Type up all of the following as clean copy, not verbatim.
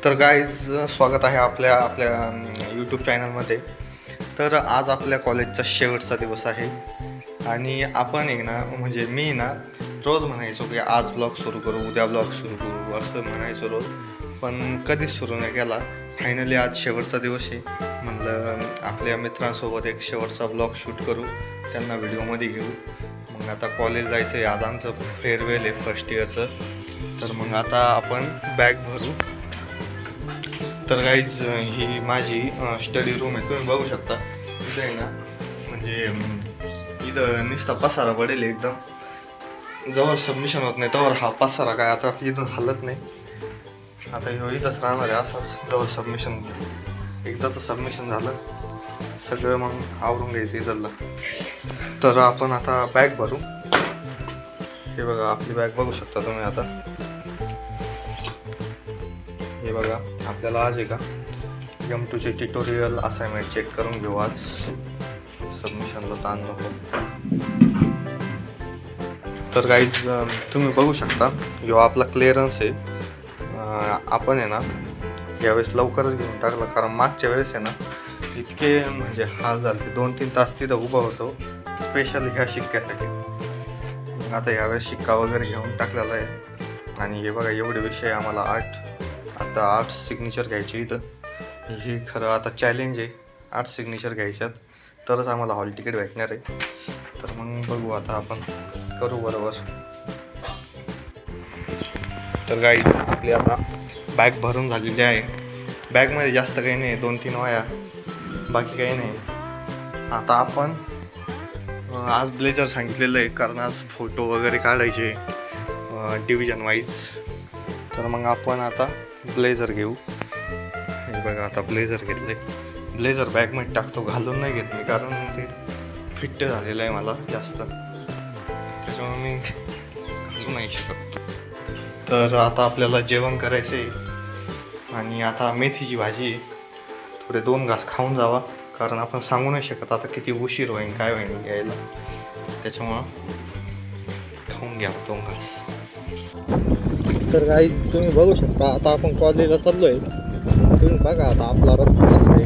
तर गाईज स्वागत आहे आपल्या आपल्या यूट्यूब चॅनलमध्ये. तर आज आपल्या कॉलेजचा शेवटचा दिवस आहे आणि आपण आहे ना, म्हणजे मी ना रोज म्हणायचो की आज ब्लॉग सुरू करू, उद्या ब्लॉग सुरू करू, असं म्हणायचो रोज, पण कधीच सुरू नाही केला. फायनली आज शेवटचा दिवस आहे. म्हणलं आपल्या मित्रांसोबत एक शेवटचा ब्लॉग शूट करू, त्यांना व्हिडिओमध्ये घेऊ. मग आता कॉलेज जायचं आहे, आज आमचं फेअरवेल आहे फर्स्ट इयरचं. तर मग आता आपण बॅग भरू. तर गाईज ही माझी स्टडी रूम आहे, तुम्ही बघू शकता. इथं आहे ना, म्हणजे इथं नुसता पसारा पडेल एकदम. जवळ सबमिशन होत नाही तोवर हा पसारा काय आता इथून हलत नाही. आता ह्यो इथंच राहणार आहे असाच जवळ सबमिशन. एकदाचं सबमिशन झालं सगळं मग आवरून घ्यायचं इथलं. तर आपण आता बॅग भरू. हे बघा आपली बॅग बघू शकता तुम्ही. आता हे बघा, आपल्याला आज आहे का M2चे ट्युटोरियल असाइनमेंट चेक करून घेऊ. आज सबमिशनला ताण नको. तर गाईज तुम्ही बघू शकता जो आपला क्लिअरन्स आहे. आपण आहे ना यावेळेस लवकरच घेऊन टाकला, कारण मागच्या वेळेस आहे ना इतके म्हणजे हाल झाले. 2-3 तास तिथं उभा होतो स्पेशल ह्या शिक्क्यासाठी. आता यावेळेस शिक्का वगैरे घेऊन टाकलेला आहे. आणि हे बघा एवढे विषय आम्हाला 8 सिग्नेचर घ्यायचे इथं. हे खरं आता चॅलेंज आहे, 8 सिग्नेचर घ्यायच्यात तरच आम्हाला हॉल तिकीट भेटणार आहे. तर मग बघू आता आपण करू बरोबर. तर गाईज आपली आता बॅग भरून झालेली आहे. बॅगमध्ये जास्त काही नाही, 2-3 वह्या, बाकी काही नाही. आता आपण आज ब्लेझर सांगितलेलं आहे, कारण आज फोटो वगैरे काढायचे डिव्हिजन वाईज. तर मग आपण आता ब्लेझर घेऊ. हे बघा आता ब्लेझर घेतले. ब्लेझर बॅगमध्ये टाकतो, घालून नाही घेत मी, कारण ते फिट्ट झालेलं आहे मला जास्त, त्याच्यामुळे मी घालू नाही शकत. तर आता आपल्याला जेवण करायचं आहे आणि आता मेथीची भाजी आहे. थोडे 2 घास खाऊन जावा, कारण आपण सांगू नाही शकत आता किती उशीर होईल काय होईल यायला, त्याच्यामुळं खाऊन घ्या 2 घास. तर काही तुम्ही बघू शकता आता आपण कॉलेजला चाललो आहे. तुम्ही बघा आता आपला रस्ता कसा आहे.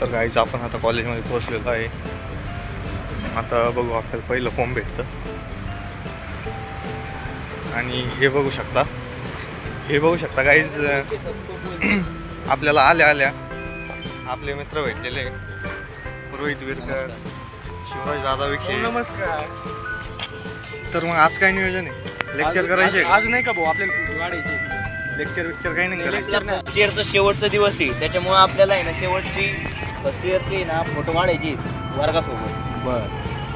तर गाईच आपण आता कॉलेजमध्ये पोहोचलेलो आहे. आता बघू आपल्याला पहिलं फॉर्म भेटतं. आणि हे बघू शकता हे बघू शकता काहीच आपल्याला आल्या आपले मित्र भेटलेले रोहित विरकर, शिवराज दादा विखे. नमस्कार. तर मग आज काय नियोजन आहे? लेक्चर करायचे? आज नाही का भाऊ आपल्याला गाडायचे लेक्चर काही नाही करायचं. फर्स्ट इयरचा शेवटचा दिवस आहे त्याच्यामुळे आपल्याला आहे ना शेवटची फर्स्ट इयरची ना फोटो काढायची वर्गासोबत. बरं,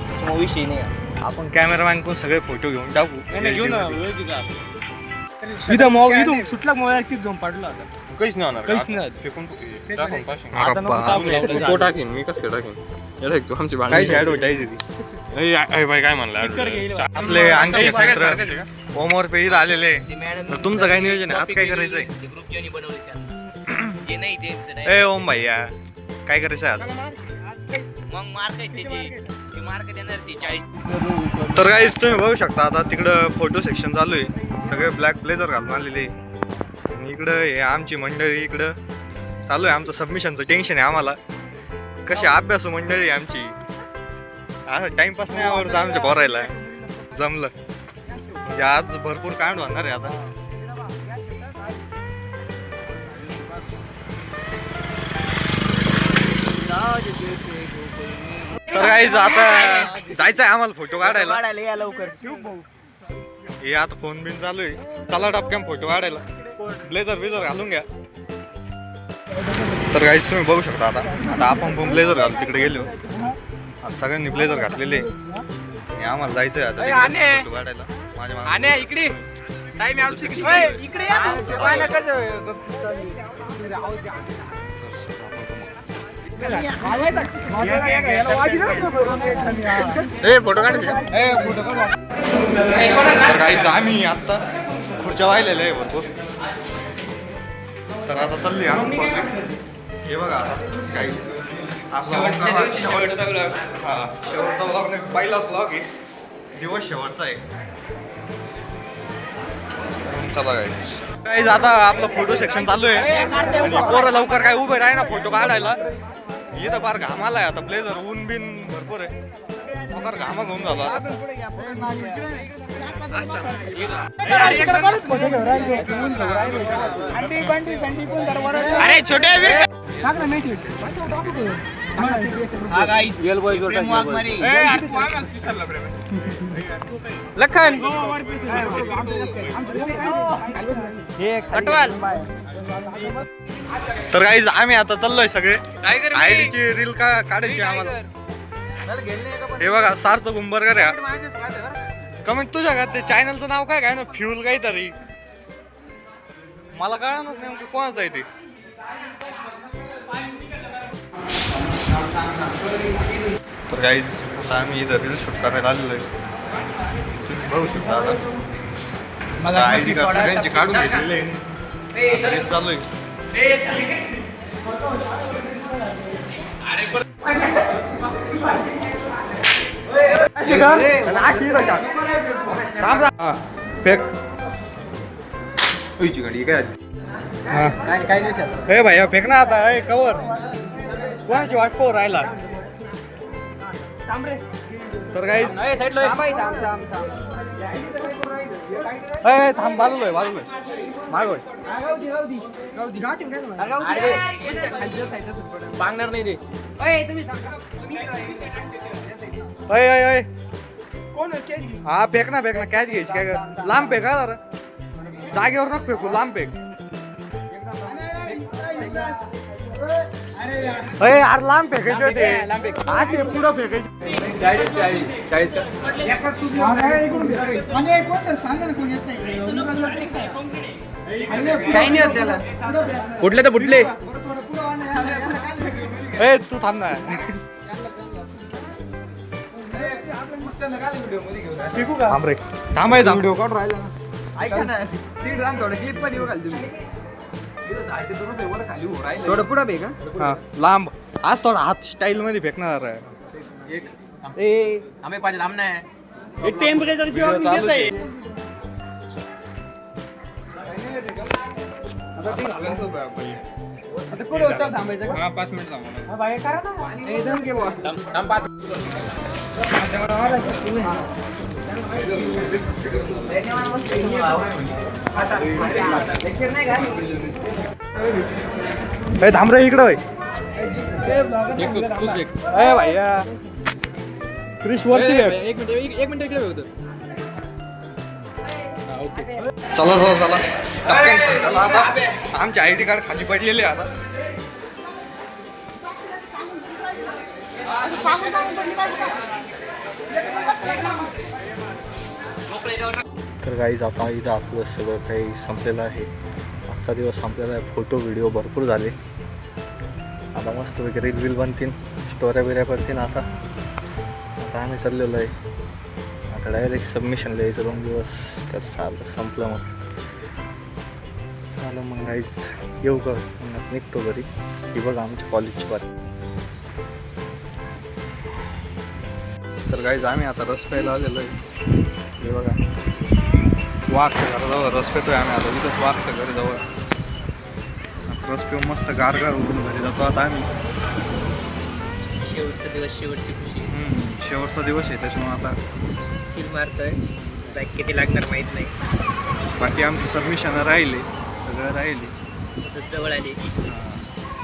त्याच्यामुळे विषय नाही. आपण कॅमेरामॅन कोण सगळे फोटो घेऊन टाकू. घेऊन इथं मग इथून सुटला मोबाईल किती जाऊन पाडला आता काहीच नाही होणार. काहीच नाही. फेकून आता नको टाकू. फोटो टाकीन मी. कसं काय टाकीन? याला एक तू आमची काहीच ऍडव्हर्टाईज ती. भाई काय म्हणला आपले आणखी मित्र ओमवर पेहीर आलेले. तर तुमचं काय नियोजन आहे? आज काय करायचंय? ग्रुपची बनवली त्यांना जे नाही ते ए ओम भैया, काय करायचं आज? मग मार्क आहे त्याची मार्क देणार ती 40. तर काहीच तुम्ही बघू शकता आता तिकडं फोटो सेक्शन चालू आहे. सगळे ब्लॅक ब्लेझर घालून आलेले आणि इकडं हे आमची मंडळी इकडं चालू आहे. आमचं सबमिशनचं टेन्शन आहे आम्हाला. कशी अभ्यासू मंडळी आहे आमची. असं टाइमपास नाही आवडतं आमच्या पोरायला. जमलं म्हणजे आज भरपूर कांड होणार आहे आता. तर काहीच आता जायचंय आम्हाला फोटो काढायला. काढायला या लवकर. हे आता फोन बिन चालू आहे. चला टपक्यान फोटो काढायला. ब्लेझर बिझर घालून घ्या. तर काहीच तुम्ही बघू शकता आता आपण पण ब्लेझर घालून तिकडे गेलो. आता सगळ्यांनी ब्लेझर घातलेले आणि आम्हाला जायचंय आता फोटो काढायला. माझ्या इकडे फोटो काढ. तर काहीच आम्ही आता खुर्च्या वाहिलेल्या आहे भरपूर. तर आता चालली आम्ही पब्लिक. हे बघा आता काही शेवटचा ब्लॉग नाही, पहिला ब्लॉग आहे. दिवस शेवटचा आहे. चला काही आता आपलं फोटो सेक्शन चालू आहे आणि पोरं लवकर काय उभे राही ना फोटो काढायला. इथं फार घाम आलाय आता. ब्लेझर ऊन बिन भरपूर आहे. फार घामा घेऊन झालो आता. अरे छोटे लखन तर काही आम्ही आता चाललोय सगळे. आयडीची रील काढायची आम्हाला. हे बघा सार्थ कुंभरकर या कमेंट तुझ्या का ते चॅनलचं नाव काय काय ना फ्युल काहीतरी. मला कळणारच नेमकं कोणाचं आहे ते. तर काहीच आता आम्ही इथं रील शूट करायला आलेलो आहे. तुम्ही बघू शकता आता आयडी कार्ड सगळ्यांचे काढून घेतलेले रील चालू आहे. फेक हे भैया फेक ना आता. कवर कोणाची वाट पाहू राहिला. तर काही थांब बाजूलोय मागोय मागणार नाही ते. हा फेक ना कॅच घ्यायची काय लांब फेक. हा जरा जागेवर नको फेकू. लांब फेक. अरे लांब फेकायचे होते. असे पुढं फेकायचे. 40 का काही नाही होत त्याला. फुटले तर फुटले. ए तू थांब ना. थांब रे. थांब आहे व्हिडिओ काढून राहिला ना. ऐका ना थोडं क्लिप पण येऊ घाल तुम्ही. थोडं पुढं बे का. हा लांब. आज थोडा हात स्टाईल मध्ये फेकणार आहे. आम्ही पाहिजे लांब नाही. आता कुठं होता थांबायचं का? 5 मिनिट थांबा. थांब रे इकडं भैया क्रिश वरती घे. एक मिनिट इकडे बघतो. चला चला चला टपकन चला आता आमचे आयडी कार्ड खाली पडलेले आता. तर गाईज आता इथं आपलं सगळं काही संपलेलं आहे. आजचा दिवस संपलेला आहे. फोटो व्हिडिओ भरपूर झाले. आता मस्त वगैरे रील बनतील, स्टोऱ्या बिऱ्या पडतील. आता आम्ही चाललेलो आहे. आता डायरेक्ट सबमिशन लिहायचं 2 दिवस कसं चाललं संपलं. मग चालं मग गाईज येऊ का मग निघतो घरी. ही बघा आमच्या कॉलेजची बात. तर गाईज आम्ही आता रस प्यायला आलेलो आहे. हे बघा वाघच्या घराजवळ रस पेतोय आम्ही आता. इथंच वाघच्या घरी जवळ रस पिऊन मस्त गारगार उठून घरी जातो आता आम्ही. शेवटचा दिवस, शेवटची खुशी. शेवटचा दिवस आहे त्याच्यामुळे आता सील मारतोय. बॅग किती लागणार माहित नाही. बाकी आमची सबमिशन राहिले, सगळं राहिले. आता जवळ आली.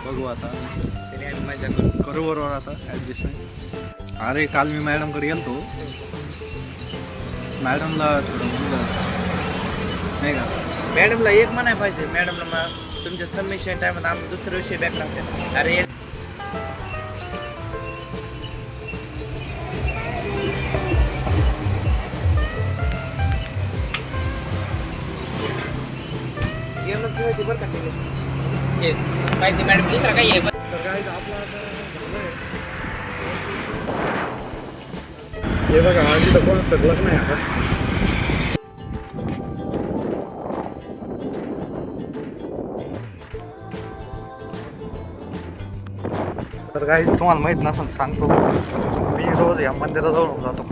बघू आता तरी आम्ही मजा करू. करू बरोबर आता ॲडजस्टमेंट. अरे काल मी मॅडमकडे गेलो मॅडमला थोडं म्हणलं नाही का. मॅडमला एक म्हणाय पाहिजे. मॅडमला मग तुमच्या सबमिशन टायमात आम्ही दुसरा विषय बॅक लागतो. अरे माहिती मॅडम दुसरा काही आहे. हे बघा आधी तर कोण लग्न नाही आता. तर काहीच तुम्हाला माहीत नसेल सांगतो. मी रोज या मंदिराजवळ जातो.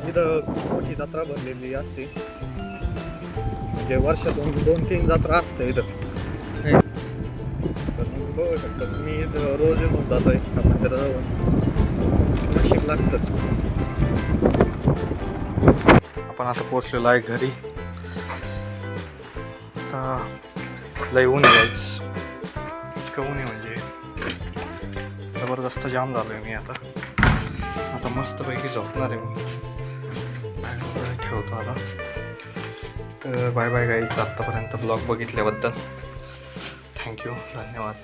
इथं मोठी जत्रा भरलेली असते. म्हणजे वर्षातून 2-3 जत्रा असते इथं. तर मग बघू शकता मी इथं रोज येऊन जातो या मंदिराजवळ. नशीब लागतं. आपण आता पोचलेलो आहे घरी. आता लय ऊन आहे गाईस. इतकं ऊन आहे म्हणजे जबरदस्त जाम झालो आहे मी आता मस्तपैकी झोपणार आहे मी. ठेवतो आता. तर बाय बाय गाईज. आत्तापर्यंत ब्लॉग बघितल्याबद्दल थँक्यू, धन्यवाद.